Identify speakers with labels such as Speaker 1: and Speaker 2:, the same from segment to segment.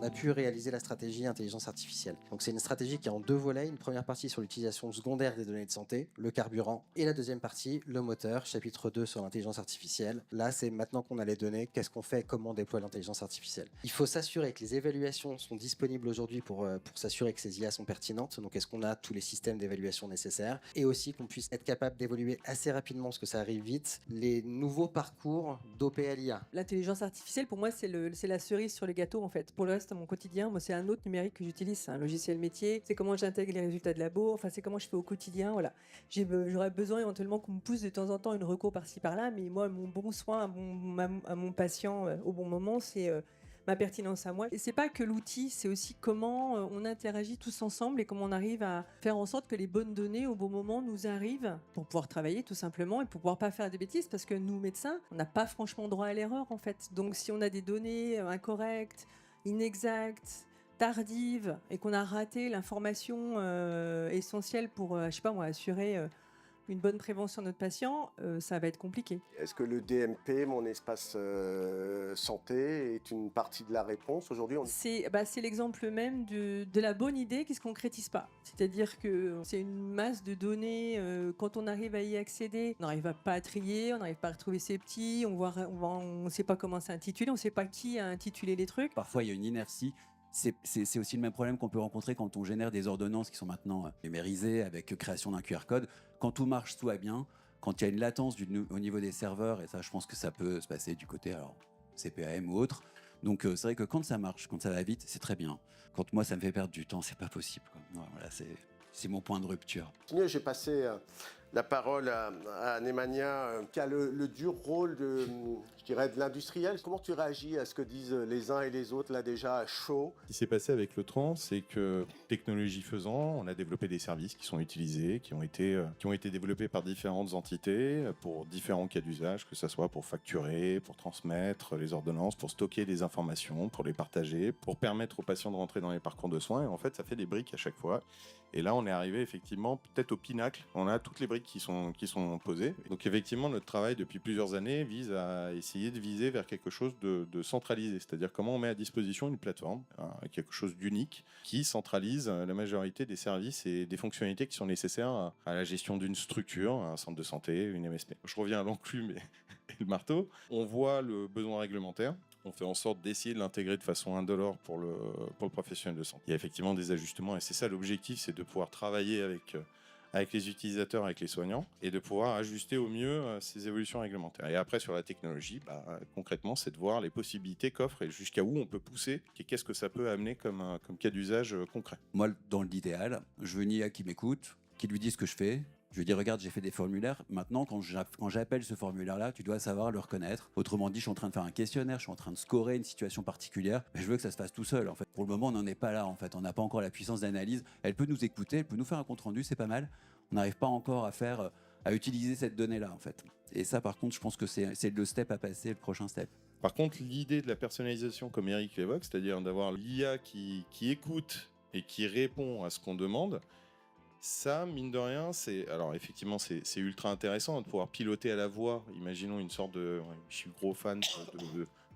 Speaker 1: a pu réaliser la stratégie intelligence artificielle. Donc c'est une stratégie qui est en 2 volets, une première partie sur l'utilisation secondaire des données de santé, le carburant, et la deuxième partie, le moteur, chapitre 2 sur l'intelligence artificielle. Là, c'est maintenant qu'on a les données, qu'est-ce qu'on fait, comment on déploie l'intelligence artificielle. Il faut s'assurer que les évaluations sont disponibles aujourd'hui pour s'assurer que ces IA sont pertinentes. Donc est-ce qu'on a tous les systèmes d'évaluation nécessaires, et aussi qu'on puisse être capable d'évoluer assez rapidement, parce que ça arrive vite, les nouveaux parcours d'OPLIA.
Speaker 2: L'intelligence artificielle, pour moi, c'est la cerise sur le gâteau, en fait. Pour le reste, mon quotidien, moi, c'est un autre numérique que j'utilise. C'est un logiciel métier. C'est comment j'intègre les résultats de labo. Enfin, c'est comment je fais au quotidien. Voilà. J'aurais besoin éventuellement qu'on me pousse de temps en temps une reco par-ci par-là. Mais moi, mon bon soin à mon patient au bon moment, c'est ma pertinence à moi. Et c'est pas que l'outil, c'est aussi comment on interagit tous ensemble et comment on arrive à faire en sorte que les bonnes données au bon moment nous arrivent pour pouvoir travailler tout simplement et pour pouvoir pas faire des bêtises, parce que nous, médecins, on n'a pas franchement droit à l'erreur en fait. Donc si on a des données incorrectes, inexactes, tardives, et qu'on a raté l'information essentielle pour, je sais pas moi, assurer une bonne prévention de notre patient, ça va être compliqué.
Speaker 3: Est-ce que le DMP, mon espace santé, est une partie de la réponse aujourd'hui?
Speaker 2: C'est l'exemple même de la bonne idée qui ne se concrétise pas. C'est-à-dire que c'est une masse de données, quand on arrive à y accéder, on n'arrive pas à trier, on n'arrive pas à retrouver ses petits, on ne sait pas comment c'est intitulé, on ne sait pas qui a intitulé les trucs.
Speaker 4: Parfois, il y a une inertie. C'est aussi le même problème qu'on peut rencontrer quand on génère des ordonnances qui sont maintenant numérisées avec création d'un QR code. Quand tout marche, tout va bien. Quand il y a une latence au niveau des serveurs, et ça, je pense que ça peut se passer du côté CPAM ou autre. Donc, c'est vrai que quand ça marche, quand ça va vite, c'est très bien. Quand moi, ça me fait perdre du temps, c'est pas possible, quoi. Voilà, c'est mon point de rupture.
Speaker 3: J'ai passé la parole à Nemanja, qui a le dur rôle de l'industriel. Comment tu réagis à ce que disent les uns et les autres, là déjà à chaud?
Speaker 5: Ce qui s'est passé avec le Tran, c'est que, technologie faisant, on a développé des services qui sont utilisés, qui ont été développés par différentes entités pour différents cas d'usage, que ce soit pour facturer, pour transmettre les ordonnances, pour stocker des informations, pour les partager, pour permettre aux patients de rentrer dans les parcours de soins. Et en fait, ça fait des briques à chaque fois. Et là, on est arrivé effectivement peut-être au pinacle. On a toutes les briques qui sont posées. Donc effectivement, notre travail depuis plusieurs années vise à essayer de viser vers quelque chose de centralisé. C'est-à-dire comment on met à disposition une plateforme, quelque chose d'unique, qui centralise la majorité des services et des fonctionnalités qui sont nécessaires à la gestion d'une structure, un centre de santé, une MSP. Je reviens à l'enclume et le marteau. On voit le besoin réglementaire. On fait en sorte d'essayer de l'intégrer de façon indolore pour le professionnel de santé. Il y a effectivement des ajustements et c'est ça l'objectif, c'est de pouvoir travailler avec les utilisateurs, avec les soignants et de pouvoir ajuster au mieux ces évolutions réglementaires. Et après, sur la technologie, concrètement, c'est de voir les possibilités qu'offre et jusqu'à où on peut pousser et qu'est-ce que ça peut amener comme cas d'usage concret.
Speaker 4: Moi, dans l'idéal, je veux une IA qui m'écoute, qui lui dise ce que je fais. Je lui dis, regarde, j'ai fait des formulaires. Maintenant, quand j'appelle ce formulaire-là, tu dois savoir le reconnaître. Autrement dit, je suis en train de faire un questionnaire, je suis en train de scorer une situation particulière. Mais je veux que ça se fasse tout seul, en fait. Pour le moment, on n'en est pas là, en fait. On n'a pas encore la puissance d'analyse. Elle peut nous écouter, elle peut nous faire un compte-rendu, c'est pas mal. On n'arrive pas encore à utiliser cette donnée-là, en fait. Et ça, par contre, je pense que c'est le step à passer, le prochain step.
Speaker 5: Par contre, l'idée de la personnalisation, comme Eric l'évoque, c'est-à-dire d'avoir l'IA qui écoute et qui répond à ce qu'on demande, ça, mine de rien, alors effectivement, c'est ultra intéressant de pouvoir piloter à la voix. Imaginons une sorte de... je suis gros fan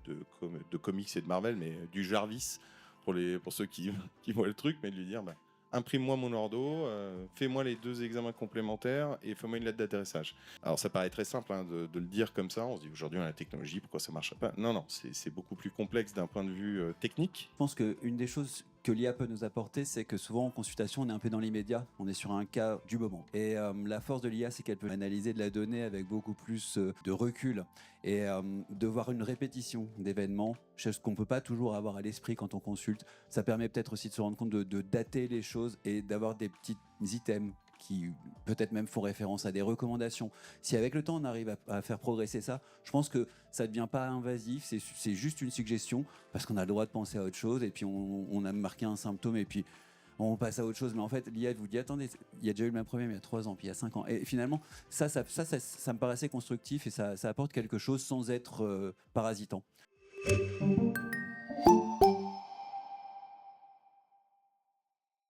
Speaker 5: de comics et de Marvel, mais du Jarvis, pour ceux qui voient le truc, mais de lui dire... imprime-moi mon ordo, fais-moi les 2 examens complémentaires et fais-moi une lettre d'atterrissage. Alors ça paraît très simple de le dire comme ça, on se dit aujourd'hui on a la technologie, pourquoi ça ne marcherait pas? Non, c'est beaucoup plus complexe d'un point de vue technique.
Speaker 4: Je pense qu'une des choses que l'IA peut nous apporter, c'est que souvent en consultation, on est un peu dans l'immédiat, on est sur un cas du moment. Et la force de l'IA, c'est qu'elle peut analyser de la donnée avec beaucoup plus de recul et de voir une répétition d'événements, chose qu'on ne peut pas toujours avoir à l'esprit quand on consulte. Ça permet peut-être aussi de se rendre compte de dater les choses et d'avoir des petits items qui peut-être même font référence à des recommandations. Si avec le temps on arrive à faire progresser ça, je pense que ça ne devient pas invasif, c'est juste une suggestion, parce qu'on a le droit de penser à autre chose, et puis on a marqué un symptôme, et puis on passe à autre chose. Mais en fait, l'IA vous dit, attendez, il y a déjà eu le même problème il y a 3 ans, puis il y a 5 ans. Et finalement, ça me paraissait constructif, et ça apporte quelque chose sans être parasitant.